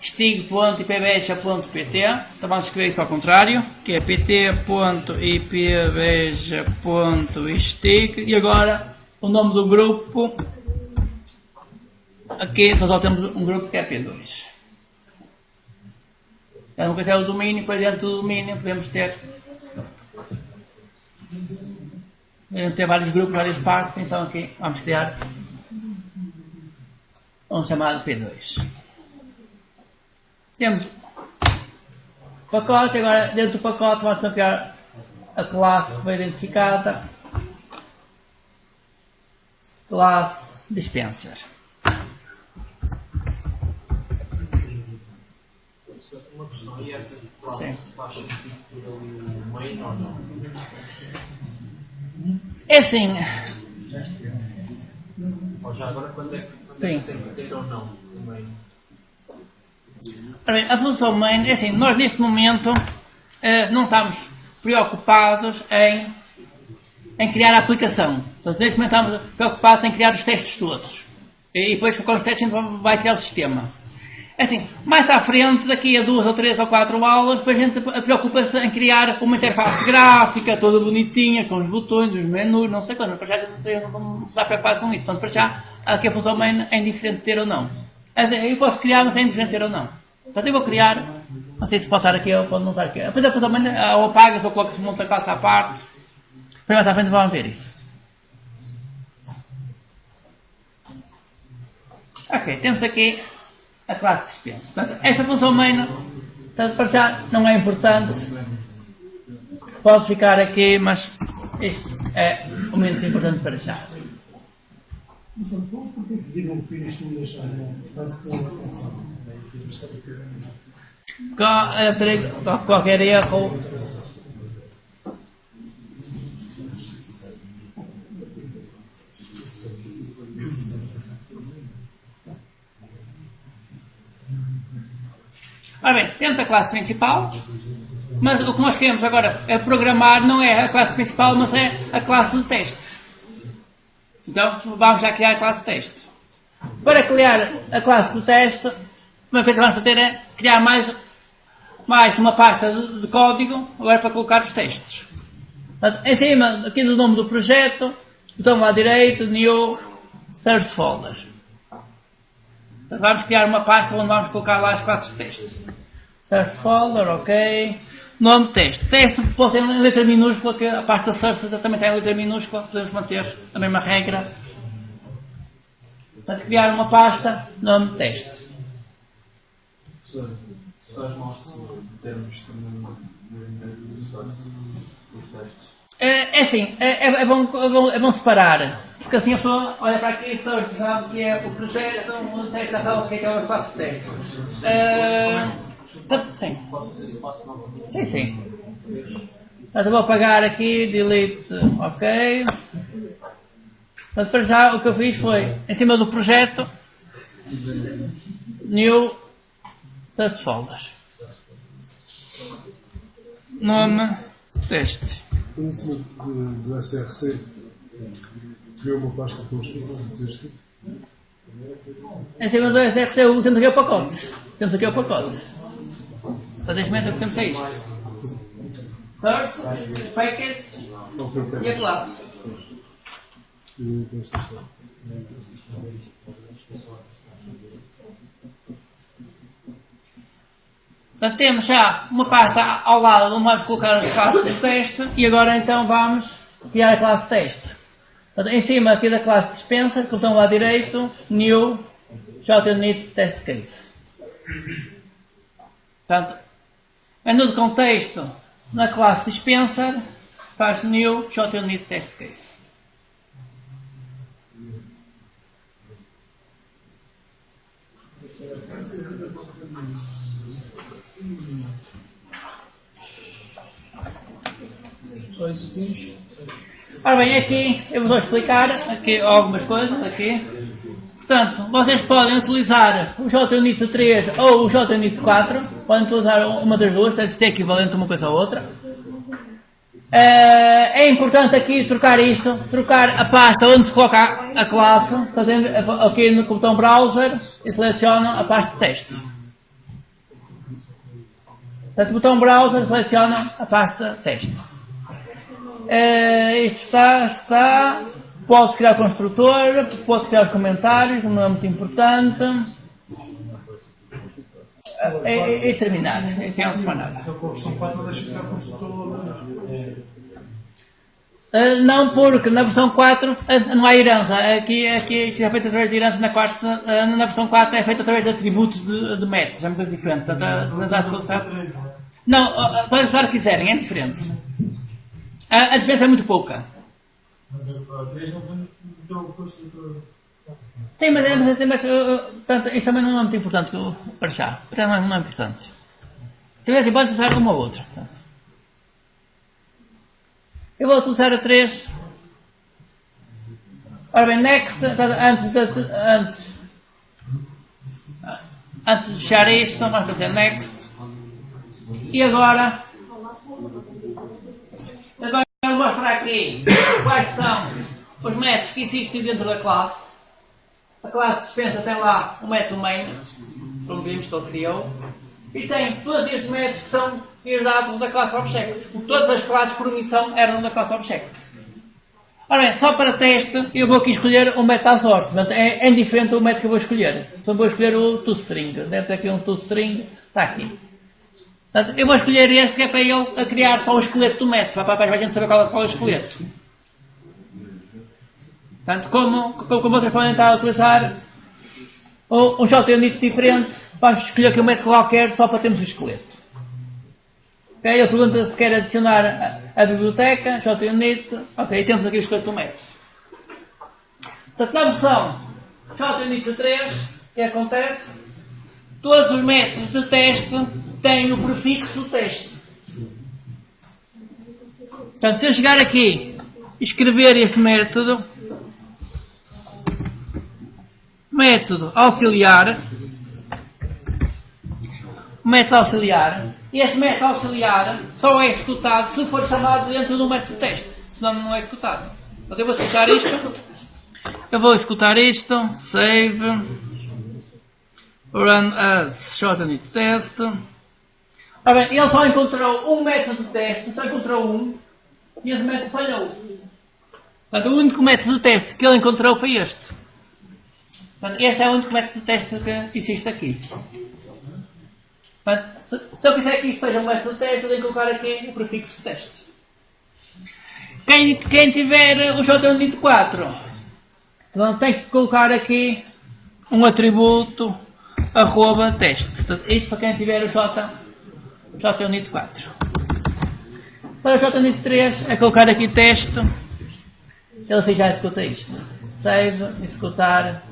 stig.ipbeja.pt. Então vamos escrever isso ao contrário, que é pt.ipbeja.stig. E agora o nome do grupo. Aqui nós só temos um grupo que é P2. Então, é o domínio, para dentro do domínio podemos ter vários grupos, várias partes. Então aqui vamos criar um chamado P2. Temos pacote, agora dentro do pacote vamos criar a classe que foi identificada, classe dispenser. Uma questão, e essa classe faz sentido por ali o main ou não? É assim. Ou já agora quando é que Sim. tem que ter ou não o main? Ora bem, a função main é assim, nós neste momento não estamos preocupados em criar a aplicação. Portanto, neste momento estamos preocupados em criar os testes todos. E depois com os testes a gente vai criar o sistema. É assim, mais à frente, daqui a 2 ou 3 ou 4 aulas, depois a gente preocupa-se em criar uma interface gráfica, toda bonitinha, com os botões, os menus, não sei quando. Para já não vamos estar preocupados com isso. Portanto, para já, aqui a função main é indiferente de ter ou não. Assim, eu posso criar, mas é indiferente de ter ou não. Portanto, eu vou criar, não sei se pode estar aqui ou pode não estar aqui. Depois a função main, ou apaga-se ou coloca-se uma outra classe à parte. Depois mais à frente vamos ver isso. Ok, temos aqui a classe dispensa. Portanto, esta função main, portanto, para já não é importante. Pode ficar aqui, mas isto é o menos importante para já. Por que pediram o finish não deixar? Qualquer erro. Ora bem, temos a classe principal, mas o que nós queremos agora é programar, não é a classe principal, mas é a classe de teste. Então, vamos já criar a classe de teste. Para criar a classe de teste, a primeira coisa que vamos fazer é criar mais uma pasta de código, agora para colocar os testes. Portanto, em cima aqui do nome do projeto, botão lá direito, New, Source Folder. Portanto, vamos criar uma pasta onde vamos colocar lá as classes de teste. Source Folder, ok. Nome de teste. Teste pode ser em letra minúscula, que a pasta Source também tem em letra minúscula, podemos manter a mesma regra. Portanto, criar uma pasta, nome de teste. Faz mal se termos também os testes. É assim, é bom separar, porque assim a pessoa olha para aqui e sabe que é o projeto, o teste, já sabe o que é uma classe de teste. Sim. Sim, sim. Portanto, eu vou apagar aqui, delete, ok. Portanto, para já o que eu fiz foi, em cima do projeto, New Source Folder. Nome, teste. Em cima do SRC, criou uma pasta com os textos. Em cima do SRC, temos aqui o pacote. Temos aqui o pacote. Para neste momento o que temos é isto. Source, package e a classe. Portanto, temos já uma pasta ao lado onde vamos colocar as classes de teste e agora então vamos criar a classe de teste. Portanto, em cima aqui da classe dispenser, que botão lá direito, New, JUnit Test Case. Portanto, menu de contexto na classe dispenser, faz New, JUnit Test Case. Ora bem, aqui eu vos vou explicar aqui algumas coisas aqui. Portanto, vocês podem utilizar o JUnit 3 ou o JUnit 4, podem utilizar uma das duas, deve ser equivalente uma coisa à outra. É importante aqui trocar isto, trocar a pasta onde se coloca a classe, fazendo aqui no botão browser e selecionam a pasta de teste. Portanto, botão browser, seleciona a pasta teste. Isto está. Pode criar o construtor, pode criar os comentários, não é muito importante. E terminar. Esse é o que faz nada. A versão 4 não deixa criar construtor. Não, porque na versão 4 não há herança. Aqui isto é feito através de herança na versão 4 é feito através de atributos de métodos. É uma coisa diferente. Não, podem usar o que quiserem, é diferente. A diferença é muito pouca. Mas a 3 não tem o construtor. Sim, mas portanto, isto também não é muito importante para já. Não é importante. Se tivesse pode usar uma ou outra. Portanto. Eu vou utilizar a 3. Ora bem, next, antes de fechar isto, vamos fazer next. E agora eu vou mostrar aqui quais são os métodos que existem dentro da classe. A classe dispensa tem lá o método main, como vimos que ele criou, e tem todos estes métodos que são herdados da classe object. Todas as classes por omissão herdam da classe object. Ora bem, só para teste eu vou aqui escolher um método à sorte. Portanto, é indiferente o método que eu vou escolher. Então vou escolher o toString. Deve ter aqui um toString, está aqui. Portanto, eu vou escolher este que é para ele a criar só o esqueleto do método, para a gente saber qual é o esqueleto. Portanto, como vocês podem estar a utilizar um JUnit diferente, vamos escolher aqui um método qualquer só para termos o esqueleto. Okay, ele pergunta se quer adicionar a biblioteca, JUnit, ok, temos aqui o esqueleto do método. Portanto, na versão JUnit 3, o que acontece? Todos os métodos de teste têm o prefixo teste. Portanto, se eu chegar aqui e escrever este método auxiliar, e este método auxiliar só é executado se for chamado dentro do método teste, senão não é executado. Então eu vou executar isto, save, run as JUnit test. Ora bem, ele só encontrou um método de teste, só encontrou um, e esse método falhou. Portanto, o único método de teste que ele encontrou foi este. Portanto, este é o único método de teste que existe aqui. Portanto, se eu quiser que isto seja um método de teste, eu tenho que colocar aqui o prefixo teste. Quem tiver o JUnit 4, então tem que colocar aqui um atributo @teste. Portanto, isto para quem tiver o JUnit 4. Para o JUnit 3 é colocar aqui teste. Ele assim já executa isto. Save, executar.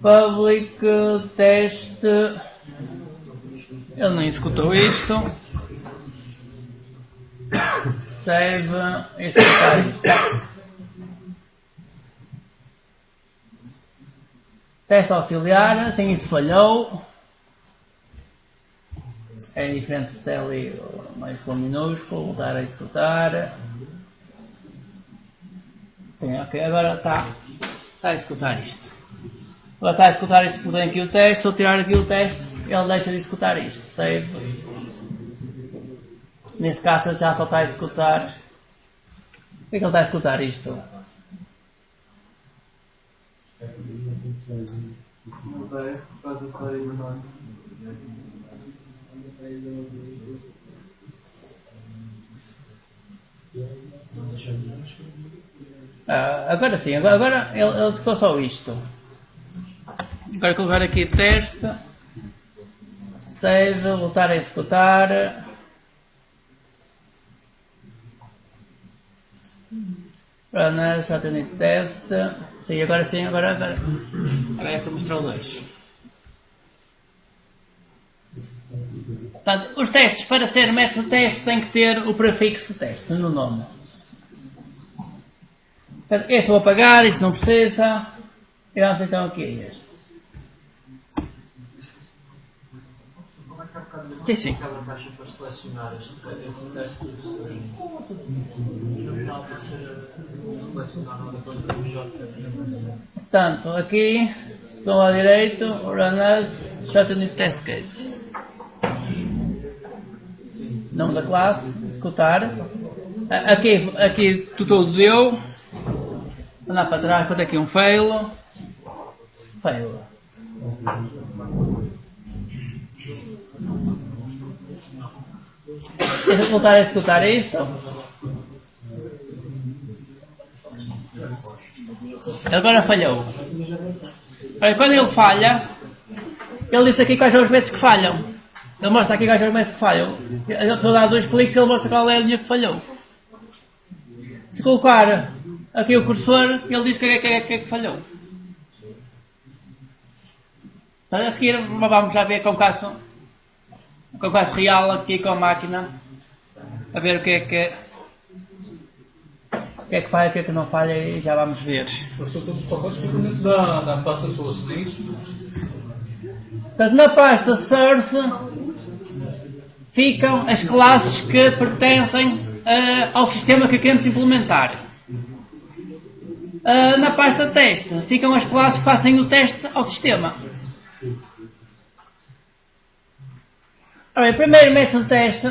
Public test. Ele não executou isto. Save, executar isto. Teste auxiliar, assim isto falhou. É diferente se é ali mais com minúsculo, voltar a executar. Sim, ok, agora está a executar isto. Agora está a executar isto por aqui o teste, se eu tirar aqui o teste, ele deixa de executar isto. Save. Neste caso ele já só está a executar. Por que ele está a executar isto? Não tem, por causa de estar aí no nome. Agora sim, agora ele executou só isto. Agora colocar aqui teste, save, voltar a executar. Run JUnit test. Sim, agora sim, agora é que mostrou dois. Portanto, os testes para ser método teste têm que ter o prefixo teste no nome. Portanto, este vou apagar, isto não precisa. E vamos então aqui a este. Sim, sim. Aquela caixa para selecionar esse teste no final para ser selecionado depois do J. Portanto, aqui, do lado direito, run as JUnit test case. Nome da classe, executar. Aqui tudo deu. Andar para trás, pode aqui um fail. Fail. Deixa eu voltar a executar isto. Agora falhou. Olha, quando ele falha, ele diz aqui quais são os métodos que falham. Ele mostra aqui quais são os métodos que falham. Eu estou a dar 2 cliques e ele mostra qual é a linha que falhou. Se colocar aqui o cursor, ele diz que é que falhou. A seguir vamos já ver com o caso real aqui com a máquina. A ver o que é que falha, o que é que não falha e já vamos ver. Todos os pacotes ficam dentro da pasta source, não é isso? Portanto, na pasta source ficam as classes que pertencem ao sistema que queremos implementar. Na pasta teste ficam as classes que fazem o teste ao sistema. Ora bem, primeiro método de teste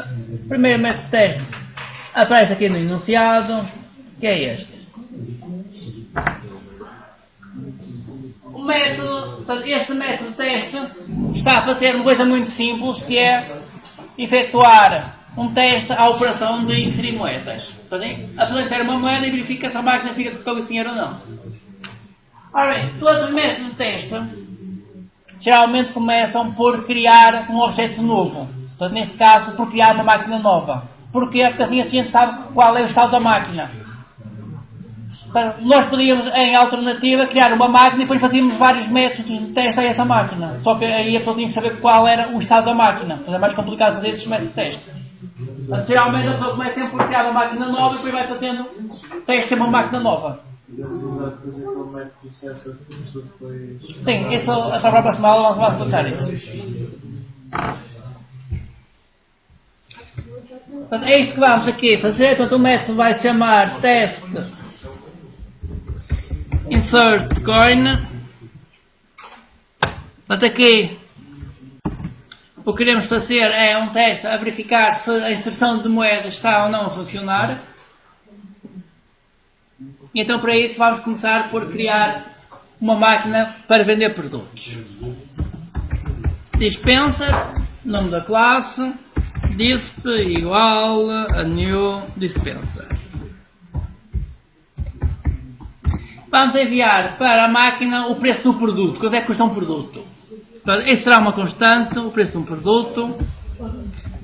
aparece aqui no enunciado, que é este. Este método de teste está a fazer uma coisa muito simples, que é efetuar um teste à operação de inserir moedas. Após inserir uma moeda e verifica se a máquina fica com esse dinheiro ou não. Ora bem, todos os métodos de teste geralmente começam por criar um objeto novo. Portanto, neste caso, por criar uma máquina nova. Porquê? Porque assim a gente sabe qual é o estado da máquina. Portanto, nós podíamos, em alternativa, criar uma máquina e depois fazíamos vários métodos de teste a essa máquina. Só que aí a pessoa tinha que saber qual era o estado da máquina. Portanto, é mais complicado fazer esses métodos de teste. Portanto, geralmente a pessoa começa sempre por criar uma máquina nova e depois vai fazendo teste a uma máquina nova. Sim, isso a próxima semana vamos passar isso. Portanto, é isto que vamos aqui fazer. Portanto, o método vai se chamar test insert coin. Portanto, aqui o que queremos fazer é um teste a verificar se a inserção de moedas está ou não a funcionar. E então para isso vamos começar por criar uma máquina para vender produtos. Dispenser, nome da classe, disp igual a new dispenser. Vamos enviar para a máquina o preço do produto, quanto é que custa um produto. Então, este será uma constante, o preço de um produto.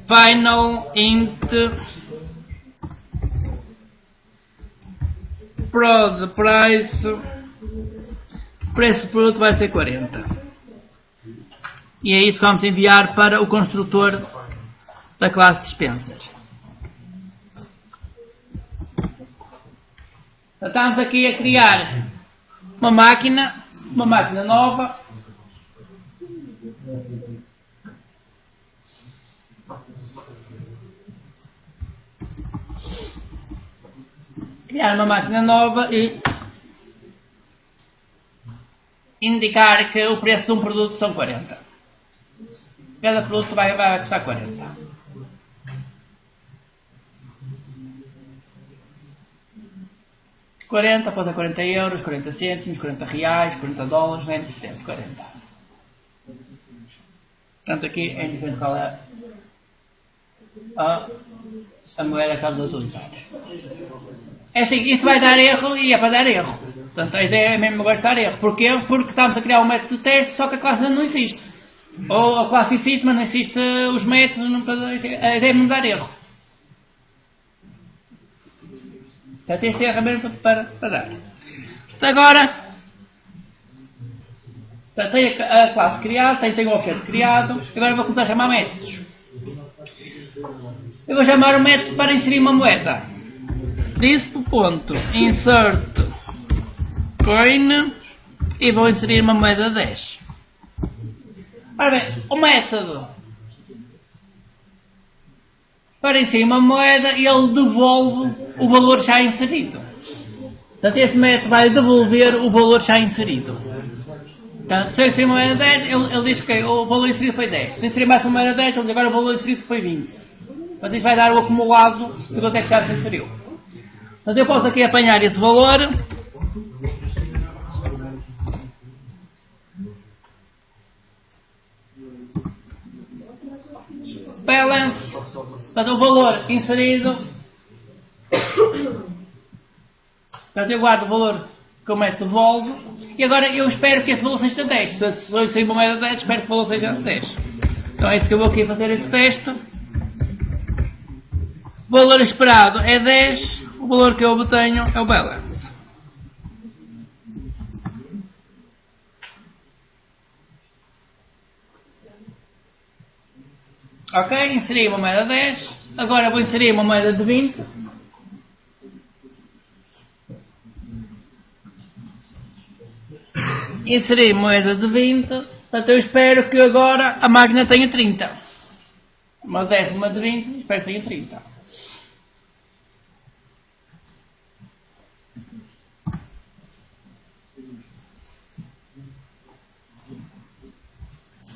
Final int prod price, o preço do produto vai ser 40. E é isso que vamos enviar para o construtor da classe dispenser. Estamos aqui a criar uma máquina nova. Criar uma máquina nova e indicar que o preço de um produto são 40. Cada produto vai custar 40. Após a 40 euros, 40 cêntimos, 40 reais, 40 dólares, não é indiferente, 40. Portanto, aqui é indiferente qual é a moeda que estamos a utilizar. É assim, isto vai dar erro e é para dar erro. Portanto, a ideia é mesmo agora dar erro. Porquê? Porque estamos a criar um método de teste, só que a classe não existe. Ou a classe existe, mas não existe os métodos. A ideia é mesmo dar erro. Portanto, este erro é mesmo para dar. Agora, tem a classe criada, tem o objeto criado. Agora vou começar a chamar métodos. Eu vou chamar o método para inserir uma moeda. Disp.insert coin e vou inserir uma moeda 10. Ora bem, o método para inserir uma moeda, ele devolve o valor já inserido. Portanto, este método vai devolver o valor já inserido. Portanto, se eu inserir uma moeda 10, ele diz que o valor inserido foi 10. Se eu inserir mais uma moeda 10, ele diz agora o valor inserido foi 20. Portanto, isto vai dar o acumulado de quanto é que já se inseriu. Portanto, eu posso aqui apanhar esse valor. Balance. Portanto, o valor inserido. Portanto, eu guardo o valor que eu meto, devolvo. E agora eu espero que esse valor seja 10. Se eu inserir uma moeda de 10, espero que o valor seja 10. Então é isso que eu vou aqui fazer esse teste. O valor esperado é 10. O valor que eu obtenho é o balance. Ok, inseri uma moeda de 10. Agora vou inserir uma moeda de 20. Inseri moeda de 20. Portanto, eu espero que agora a máquina tenha 30. Uma décima de 20, espero que tenha 30.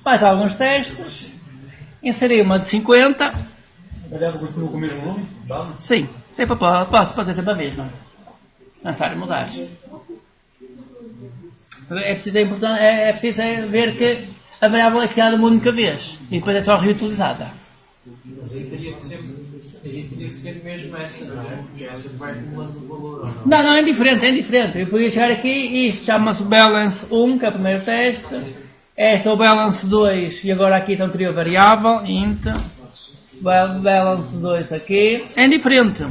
Faz alguns testes. Inseri uma de 50. A variável continua com o mesmo nome? Sim, sempre pode ser sempre a mesma. Lançar e mudar. É preciso ver que a variável é criada uma única vez e depois é só reutilizada. Mas aí teria que ser mesmo essa, não é? Porque essa vai acumulando o valor, ou não? Não, é indiferente. Eu podia chegar aqui e isto chama-se balance 1, que é o primeiro teste. Este é o balance 2 e agora aqui então cria a variável, int, balance 2 aqui. É indiferente.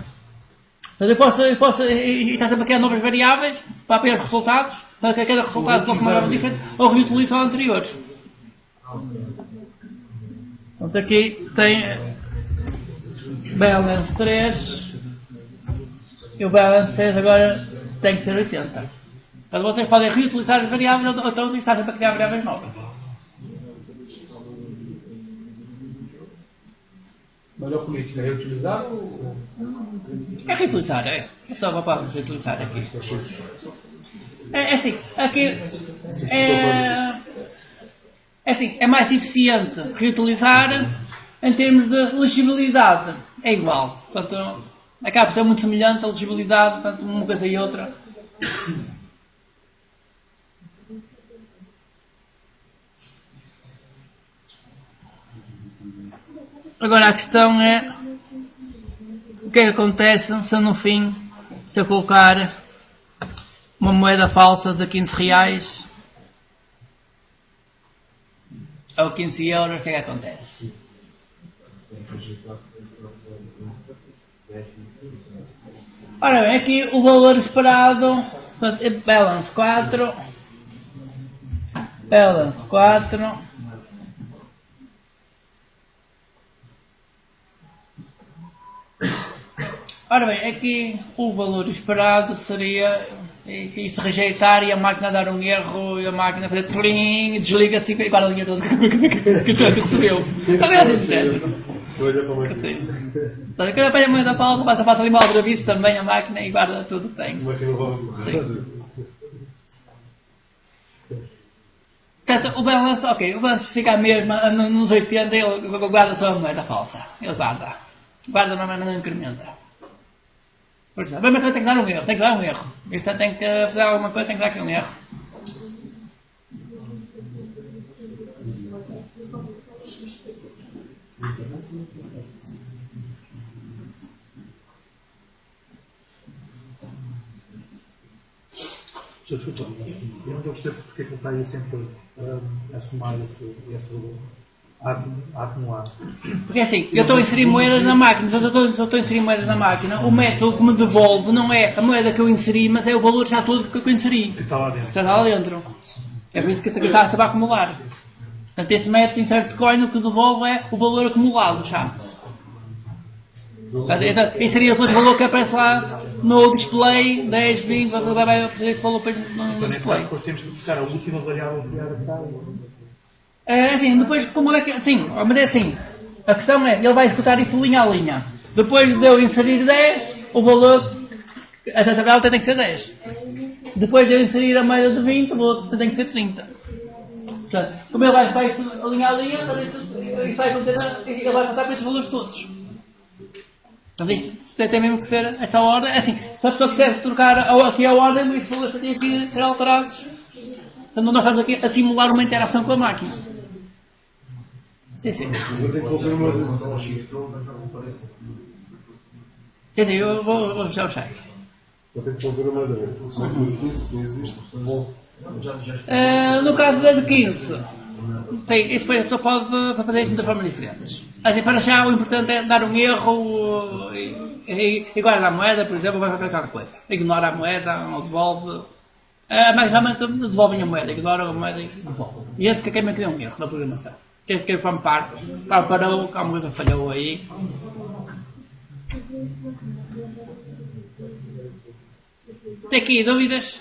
Então eu posso está sempre a criar novas variáveis para apanhar os resultados, para que cada resultado coloque uma variável diferente ou reutilize o anterior. Portanto aqui tem balance 3 e o balance 3 agora tem que ser 80. Então vocês podem reutilizar as variáveis ou então está sempre a criar variáveis novas. Mas a política é reutilizar ou... É reutilizar, é. Então para reutilizar aqui. É assim, aqui é mais eficiente reutilizar em termos de legibilidade. É igual. Portanto, acaba por ser muito semelhante a legibilidade, portanto, uma coisa e outra. Agora a questão é o que é que acontece se no fim, se eu colocar uma moeda falsa de 15 reais ou 15 euros, o que é que acontece? Ora bem, aqui o valor esperado, balance 4, balance 4, ora bem, aqui o valor esperado seria isto rejeitar e a máquina dar um erro e a máquina fazer tling, desliga-se e guarda a linha toda que já recebeu. Agora assim, género. Assim. Então, quando apanha a moeda falsa, passa ali mal outra vez também a máquina e guarda tudo que tem. Sim. Portanto, o balance fica mesmo nos 80, ele guarda só a moeda falsa. Ele guarda não incrementa. Por isso, mas tem que dar um erro, Isto tem que fazer alguma coisa, tem que dar aqui um erro. Desculpa, eu não percebo porque ele está aí sempre a somar esse valor, a acumular. Porque assim, eu estou a inserir moedas na máquina, se eu estou a inserir moedas na máquina, o método que me devolve não é a moeda que eu inseri, mas é o valor já todo que eu inseri. Que está lá dentro. Já está lá dentro. É por isso que está sempre a acumular. Portanto, este método insert coin o que devolve é o valor acumulado já. Então, inserir depois o valor que aparece lá no display, 10, 20, vai aparecer esse valor no display. Depois temos que buscar a última variável criada que está É assim, depois como é que... Sim, mas é assim. A questão é, ele vai executar isto linha a linha. Depois de eu inserir 10, o valor... A tabela tem que ser 10. Depois de eu inserir a moeda de 20, o valor tem que ser 30. Portanto, como ele vai isto linha a linha, ele vai passar por estes valores todos. Portanto, isto tem mesmo que ser esta ordem. Assim, se a pessoa quiser trocar aqui a ordem, os valores têm que ser alterados. Portanto, nós estamos aqui a simular uma interação com a máquina. Sim, sim. Vou ter que confirmar. Quer dizer, eu vou fechar o cheque. Vou ter que confirmar também. Se não é 15, não existe. Bom. No caso da de 15, tem, isso depois a pessoa pode fazer isto de formas diferentes. Assim, para já o importante é dar um erro e guarda a moeda, por exemplo, vai fazer aquela coisa. Ignora a moeda, ou devolve. Mas realmente devolvem a moeda, ignoram a moeda e devolvem. E esse que é quem me criou um erro da programação. Que foi uma parte, parou, que alguma coisa falhou aí. Tem aqui dúvidas?